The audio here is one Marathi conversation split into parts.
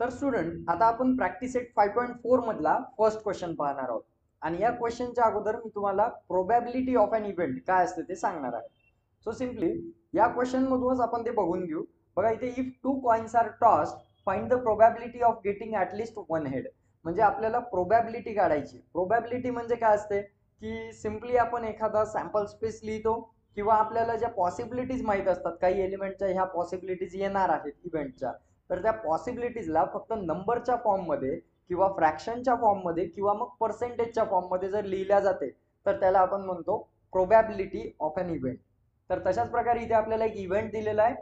तर स्टुडंट आता आपण प्रॅक्टिस सेट 5.4 मधला फर्स्ट क्वेश्चन पाहणार आहोत आणि या क्वेश्चनच्या अगोदर मी तुम्हाला प्रोबॅबिलिटी ऑफ एन इव्हेंट काय असते ते सांगणार आहे. सो सिम्पली या क्वेश्चन मधूनच आपण ते बघून घेऊ. बघा इथे if two coins are tossed find the probability of getting at least one head. म्हणजे आपल्याला प्रोबॅबिलिटी काढायची. प्रोबॅबिलिटी म्हणजे काय असते की सिम्पली आपण एखादा सॅम्पल स्पेस लिहितो किंवा आपल्याला ज्या पॉसिबिलिटीज माहित असतात, काही एलिमेंटच्या ह्या पॉसिबिलिटीज येणार आहेत इव्हेंटच्या, तर त्या पॉसिबिलिटीजला फक्त नंबरच्या फॉर्ममध्ये किंवा फ्रॅक्शनच्या फॉर्ममध्ये किंवा मग पर्सेंटेजच्या फॉर्ममध्ये जर लिहिल्या जाते तर त्याला आपण म्हणतो प्रोबॅबिलिटी ऑफ एन इव्हेंट. तर तशाच प्रकारे इथे आपल्याला एक इव्हेंट दिलेला आहे.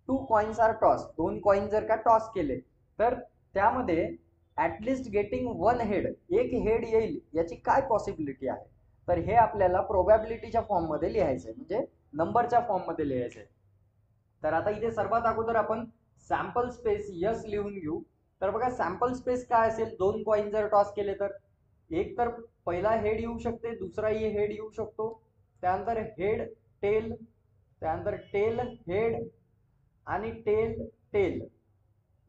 टू कॉइन्स आर टॉस, दोन कॉइन जर का टॉस केले तर त्यामध्ये ॲटलिस्ट गेटिंग वन हेड, एक हेड येईल याची काय पॉसिबिलिटी आहे, तर हे आपल्याला प्रोबॅबिलिटीच्या फॉर्ममध्ये लिहायचं आहे, म्हणजे नंबरच्या फॉर्ममध्ये लिहायचं आहे. तर आता इथे सर्वात अगोदर आपण सॅम्पल स्पेस यस लिहून घेऊ. तर बघा सॅम्पल स्पेस काय असेल, दोन कॉइन जर टॉस केले तर एक तर पहिला हेड येऊ शकते, दुसराही हेड येऊ शकतो, त्यानंतर हेड टेल, त्यानंतर टेल हेड आणि टेल टेल.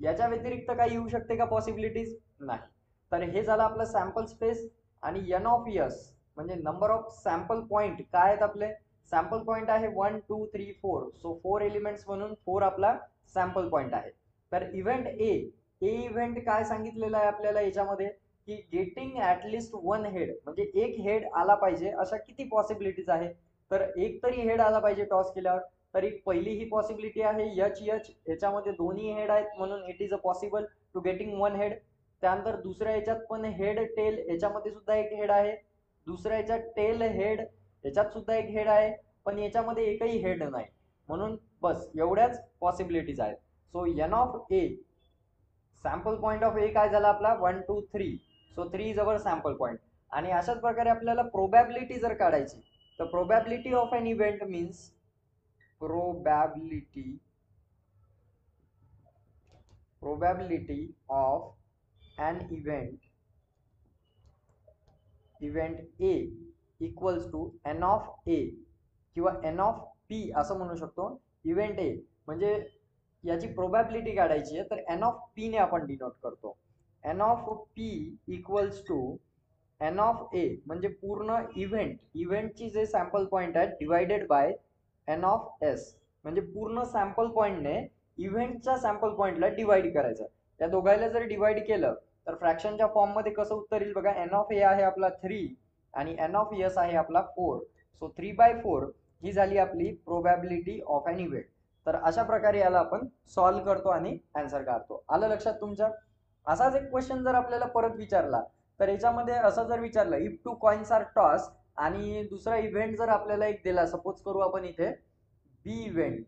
याच्या व्यतिरिक्त काही येऊ शकते का पॉसिबिलिटीज? नाही. तर हे झालं आपलं सॅम्पल स्पेस. आणि एन ऑफ यस म्हणजे नंबर ऑफ सॅम्पल पॉइंट काय आहेत आपले, सॅम्पल पॉइंट आहे 1 2 3 4. सो 4 एलिमेंट्स म्हणून 4 आपला सॅम्पल पॉइंट आहे. तर इव्हेंट ए इव्हेंट काय सांगितलेलं आहे आपल्याला याच्यामध्ये की गेटिंग ॲटलिस्ट वन हेड, म्हणजे एक हेड आला पाहिजे. अशा किती पॉसिबिलिटीज आहे, तर एक तरी हेड आला पाहिजे टॉस केल्यावर. तर एक पहिली ही पॉसिबिलिटी आहे एच एच, याच्यामध्ये दोन्ही हेड आहेत म्हणून it is a possible to getting one head. त्यानंतर दुसऱ्या याच्यात पण हेड टेल, याच्यामध्ये सुद्धा एक हेड आहे. दुसऱ्या याच्यात टेल हेड, याच्यात सुद्धा एक हेड आहे, पण याच्यामध्ये एकही हेड नाही. म्हणून बस एवढ्याच पॉसिबिलिटीज आहेत. So n of A, sample point of A काय झाला आपला 1 2 3. So 3 is our sample point. आणि अशाच प्रकारे आपल्याला प्रोबॅबिलिटी जर काढायची तर probability of an event means probability of an event A equals to n of A किंवा n of P असं म्हणू शकतो. इव्हेंट ए म्हणजे याची प्रोबॅबिलिटी काढायची आहे तर n of P ने आपण डिनोट करतो. n of P equals to n of A म्हणजे पूर्ण इव्हेंटची जे सॅम्पल पॉइंट आहे divided by n of S म्हणजे पूर्ण सॅम्पल पॉइंटने इव्हेंटच्या सॅम्पल पॉइंटला डिवाइड करायचं. त्या दोघायला जर डिवाइड केलं तर फ्रॅक्शनच्या फॉर्म मध्ये कसं उत्तर येईल बघा, n ऑफ ए आहे आपला 3 आणि n ऑफ एस आहे आपला 4. सो 3/4 ही झाली आपली प्रोबॅबिलिटी ऑफ एन इव्हेंट. तर अशा प्रकारे याला आपण सॉल्व्ह करतो आणि आन्सर काढतो. आलं लक्षात तुमच्या? असाच एक क्वेश्चन जर आपल्याला परत विचारला तर याच्यामध्ये असं जर विचारलं if two coins are toss आणि दुसरा इव्हेंट जर आपल्याला एक दिला, सपोज करू आपण इथे बी इव्हेंट,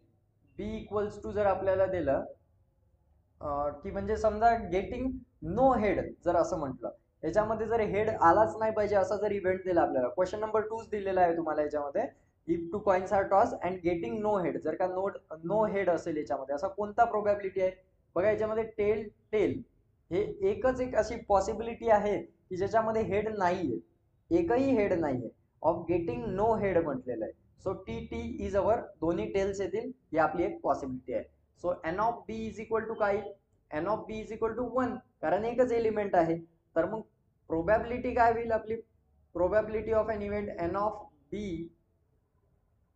बी इक्वल्स टू जर आपल्याला दिलं की म्हणजे समजा गेटिंग नो हेड जर असं म्हटलं, याच्यामध्ये जर हेड आलाच नाही पाहिजे असा जर इव्हेंट दिला आपल्याला, क्वेश्चन नंबर 2 दिलेला आहे तुम्हाला याच्यामध्ये, if two coins are toss and getting no head, जर का नो हेड असेल याच्यामध्ये असा कोणता प्रोबॅबिलिटी आहे बघा. याच्यामध्ये टेल टेल हे एकच एक अशी पॉसिबिलिटी आहे की ज्याच्यामध्ये हेड नाहीये, एकही हेड नाहीये. ऑफ गेटिंग नो हेड म्हटलेलं आहे. So T T is our, दोन्ही टेल्स येतील, ही आपली एक पॉसिबिलिटी आहे. So n of B is equal to काय, n of B is equal to 1, कारण एकच एलिमेंट आहे. तर मग प्रोबॅबिलिटी काय होईल आपली, probability of an event n of B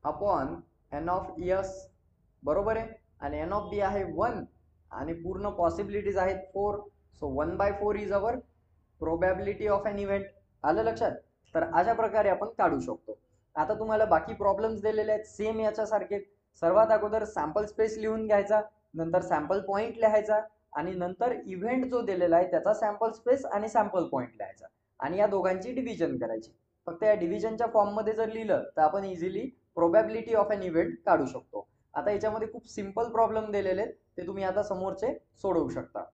upon n of S, बरोबर आहे. आणि एन ऑफ बी आहे 1 आणि पूर्ण पॉसिबिलिटीज आहेत 4. So 1/4 is our probability of an event. आलं लक्षात? तर अशा प्रकारे आपण काढू शकतो. आता तुम्हाला बाकी प्रॉब्लेम्स दिलेले आहेत सेम याच्यासारखे. सर्वात अगोदर सॅम्पल स्पेस लिहून घ्यायचा, नंतर सॅम्पल पॉइंट लिहायचा आणि नंतर इव्हेंट जो दिलेला आहे त्याचा सॅम्पल स्पेस आणि सॅम्पल पॉइंट लिहायचा आणि या दोघांची डिव्हिजन करायची. फक्त या डिव्हिजनच्या फॉर्म मध्ये जर लिहिलं तर आपण easily probability of an event काढू शकतो. आता याच्यामध्ये खूप सिंपल प्रॉब्लेम दिलेले आहेत, ते तुम्ही आता समोरचे सोडवू शकता.